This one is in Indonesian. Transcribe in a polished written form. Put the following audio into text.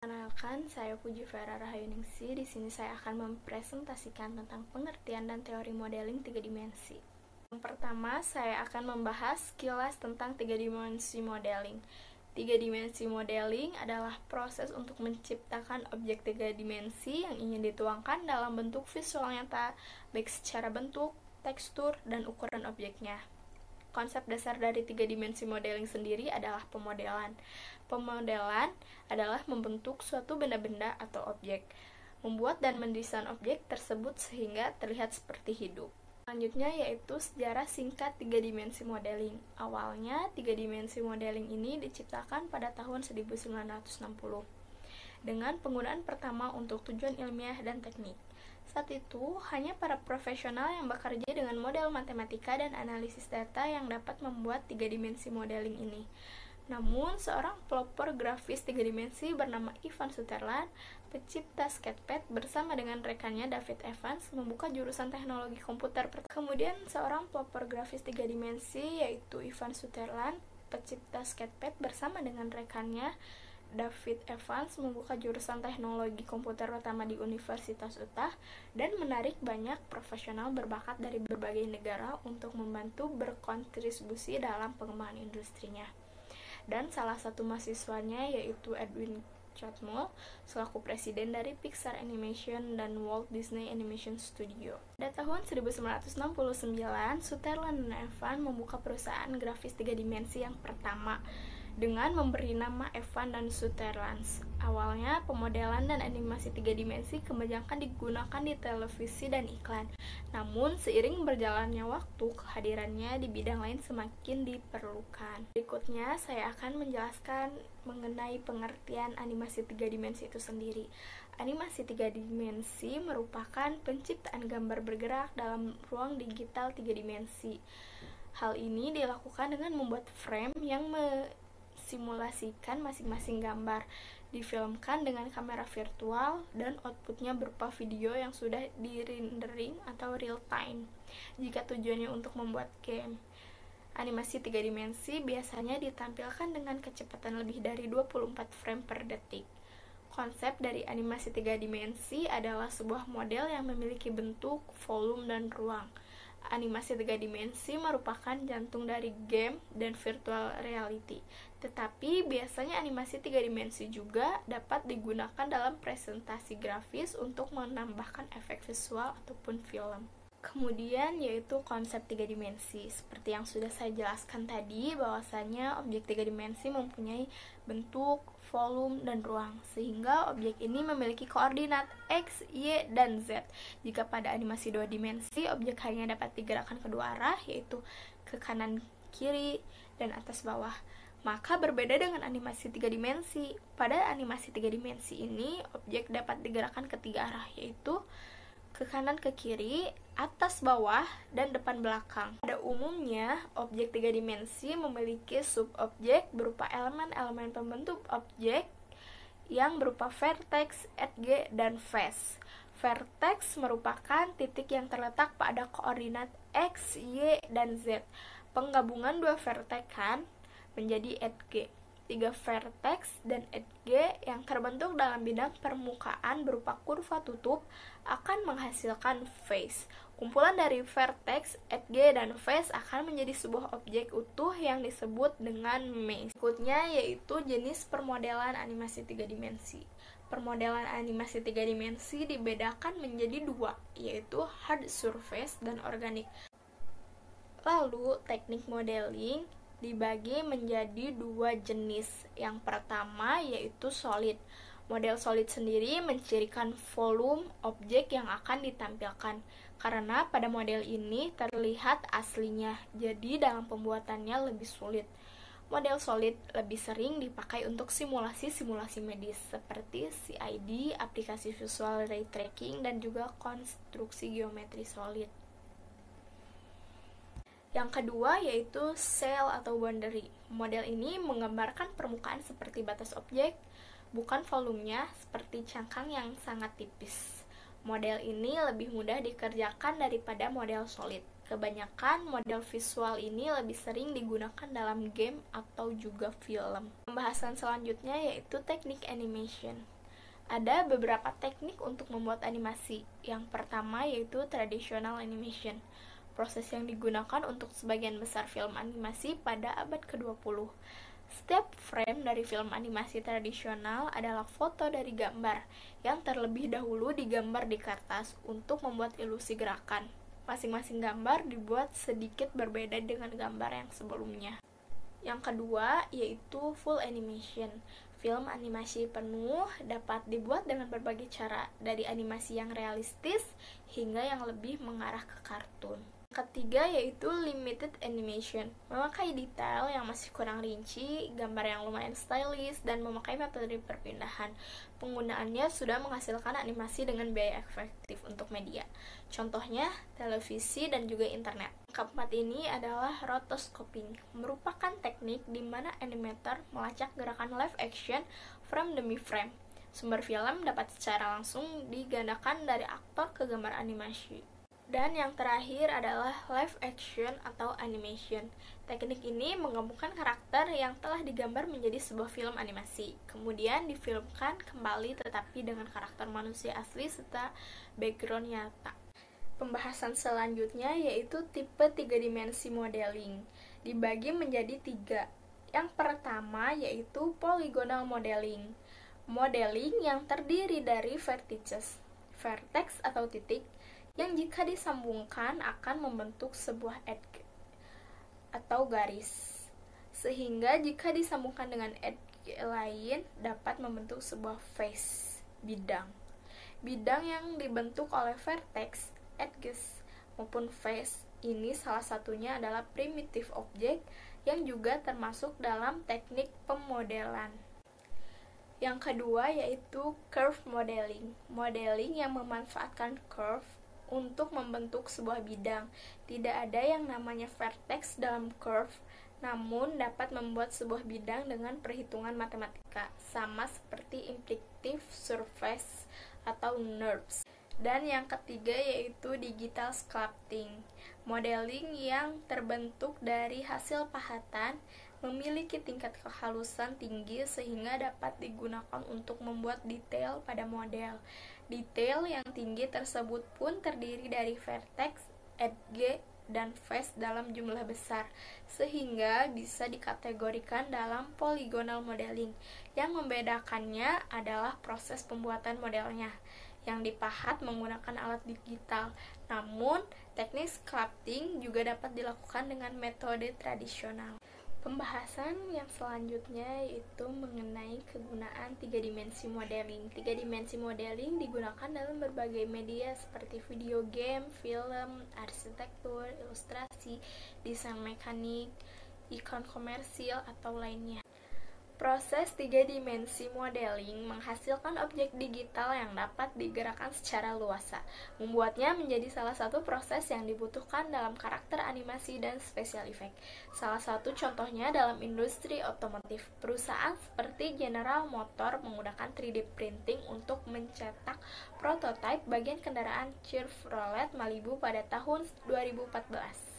Perkenalkan, saya Puji Vera Rahayuningsi. Di sini saya akan mempresentasikan tentang pengertian dan teori modeling tiga dimensi. Yang pertama, saya akan membahas sekilas tentang tiga dimensi modeling. Tiga dimensi modeling adalah proses untuk menciptakan objek tiga dimensi yang ingin dituangkan dalam bentuk visual nyata, baik secara bentuk, tekstur, dan ukuran objeknya. Konsep dasar dari tiga dimensi modeling sendiri adalah pemodelan. Pemodelan adalah membentuk suatu benda-benda atau objek, membuat dan mendesain objek tersebut sehingga terlihat seperti hidup. Selanjutnya yaitu sejarah singkat tiga dimensi modeling. Awalnya, tiga dimensi modeling ini diciptakan pada tahun 1960 dengan penggunaan pertama untuk tujuan ilmiah dan teknik. Saat itu, hanya para profesional yang bekerja dengan model matematika dan analisis data yang dapat membuat tiga dimensi modeling ini. Namun, seorang pelopor grafis tiga dimensi bernama Ivan Sutherland, pencipta Sketchpad bersama dengan rekannya David Evans, membuka jurusan teknologi komputer. Kemudian, seorang pelopor grafis tiga dimensi yaitu Ivan Sutherland, pencipta Sketchpad bersama dengan rekannya David Evans membuka jurusan teknologi komputer utama di Universitas Utah dan menarik banyak profesional berbakat dari berbagai negara untuk membantu berkontribusi dalam pengembangan industrinya. Dan salah satu mahasiswanya yaitu Edwin Catmull selaku presiden dari Pixar Animation dan Walt Disney Animation Studio. Pada tahun 1969, Sutherland dan Evans membuka perusahaan grafis tiga dimensi yang pertama dengan memberi nama Evans dan Sutherland. Awalnya, pemodelan dan animasi tiga dimensi kebanyakan digunakan di televisi dan iklan. Namun, seiring berjalannya waktu, kehadirannya di bidang lain semakin diperlukan. Berikutnya, saya akan menjelaskan mengenai pengertian animasi tiga dimensi itu sendiri. Animasi tiga dimensi merupakan penciptaan gambar bergerak dalam ruang digital tiga dimensi. Hal ini dilakukan dengan membuat frame yang simulasikan masing-masing gambar, difilmkan dengan kamera virtual, dan outputnya berupa video yang sudah di-rendering atau real time. Jika tujuannya untuk membuat game, animasi tiga dimensi biasanya ditampilkan dengan kecepatan lebih dari 24 frame per detik. Konsep dari animasi tiga dimensi adalah sebuah model yang memiliki bentuk, volume, dan ruang. Animasi tiga dimensi merupakan jantung dari game dan virtual reality. Tetapi biasanya animasi tiga dimensi juga dapat digunakan dalam presentasi grafis untuk menambahkan efek visual ataupun film. Kemudian yaitu konsep tiga dimensi. Seperti yang sudah saya jelaskan tadi, bahwasanya objek tiga dimensi mempunyai bentuk, volume, dan ruang, sehingga objek ini memiliki koordinat X, Y, dan Z. Jika pada animasi dua dimensi, objek hanya dapat digerakkan kedua arah, yaitu ke kanan, kiri, dan atas bawah. Maka berbeda dengan animasi tiga dimensi. Pada animasi tiga dimensi ini, objek dapat digerakkan ke tiga arah, yaitu ke kanan ke kiri, atas bawah, dan depan belakang. Pada umumnya, objek tiga dimensi memiliki subobjek berupa elemen-elemen pembentuk objek yang berupa vertex, edge, dan face. Vertex merupakan titik yang terletak pada koordinat X, Y, dan Z. Penggabungan dua vertex kan menjadi edge. Tiga vertex dan edge yang terbentuk dalam bidang permukaan berupa kurva tutup akan menghasilkan face. Kumpulan dari vertex, edge, dan face akan menjadi sebuah objek utuh yang disebut dengan mesh. Berikutnya yaitu jenis permodelan animasi tiga dimensi. Permodelan animasi tiga dimensi dibedakan menjadi dua, yaitu hard surface dan organic. Lalu, teknik modeling dibagi menjadi dua jenis. Yang pertama yaitu solid. Model solid sendiri mencirikan volume objek yang akan ditampilkan, karena pada model ini terlihat aslinya, jadi dalam pembuatannya lebih sulit. Model solid lebih sering dipakai untuk simulasi-simulasi medis seperti CID, aplikasi visual ray tracing, dan juga konstruksi geometri solid. Yang kedua yaitu cell atau boundary. Model ini menggambarkan permukaan seperti batas objek, bukan volumenya seperti cangkang yang sangat tipis. Model ini lebih mudah dikerjakan daripada model solid. Kebanyakan model visual ini lebih sering digunakan dalam game atau juga film. Pembahasan selanjutnya yaitu teknik animation. Ada beberapa teknik untuk membuat animasi. Yang pertama yaitu traditional animation. Proses yang digunakan untuk sebagian besar film animasi pada abad ke-20. Setiap frame dari film animasi tradisional adalah foto dari gambar yang terlebih dahulu digambar di kertas untuk membuat ilusi gerakan. Masing-masing gambar dibuat sedikit berbeda dengan gambar yang sebelumnya. Yang kedua yaitu full animation. Film animasi penuh dapat dibuat dengan berbagai cara, dari animasi yang realistis hingga yang lebih mengarah ke kartun. Ketiga yaitu limited animation, memakai detail yang masih kurang rinci, gambar yang lumayan stylish, dan memakai metode perpindahan. Penggunaannya sudah menghasilkan animasi dengan biaya efektif untuk media, contohnya televisi dan juga internet. Keempat ini adalah rotoscoping, merupakan teknik di mana animator melacak gerakan live action frame demi frame. Sumber film dapat secara langsung digandakan dari aktor ke gambar animasi. Dan yang terakhir adalah live action atau animation. Teknik ini menggabungkan karakter yang telah digambar menjadi sebuah film animasi, kemudian difilmkan kembali tetapi dengan karakter manusia asli serta background nyata. Pembahasan selanjutnya yaitu tipe 3 dimensi modeling. Dibagi menjadi 3. Yang pertama yaitu polygonal modeling. Modeling yang terdiri dari vertices, vertex atau titik, yang jika disambungkan akan membentuk sebuah edge atau garis, sehingga jika disambungkan dengan edge lain dapat membentuk sebuah face, bidang. Bidang yang dibentuk oleh vertex, edges, maupun face ini salah satunya adalah primitive object yang juga termasuk dalam teknik pemodelan. Yang kedua yaitu curve modeling. Modeling yang memanfaatkan curve untuk membentuk sebuah bidang. Tidak ada yang namanya vertex dalam curve, namun dapat membuat sebuah bidang dengan perhitungan matematika, sama seperti implictive surface atau NURBS. Dan yang ketiga yaitu digital sculpting. Modeling yang terbentuk dari hasil pahatan memiliki tingkat kehalusan tinggi sehingga dapat digunakan untuk membuat detail pada model. Detail yang tinggi tersebut pun terdiri dari vertex, edge, dan face dalam jumlah besar, sehingga bisa dikategorikan dalam polygonal modeling. Yang membedakannya adalah proses pembuatan modelnya, yang dipahat menggunakan alat digital. Namun, teknik sculpting juga dapat dilakukan dengan metode tradisional. Pembahasan yang selanjutnya yaitu mengenai kegunaan 3 dimensi modeling. 3 dimensi modeling digunakan dalam berbagai media seperti video game, film, arsitektur, ilustrasi, desain mekanik, ikon komersil, atau lainnya. Proses 3 dimensi modeling menghasilkan objek digital yang dapat digerakkan secara luasa, membuatnya menjadi salah satu proses yang dibutuhkan dalam karakter animasi dan special effect. Salah satu contohnya dalam industri otomotif. Perusahaan seperti General Motors menggunakan 3D printing untuk mencetak prototipe bagian kendaraan Chevrolet Malibu pada tahun 2014.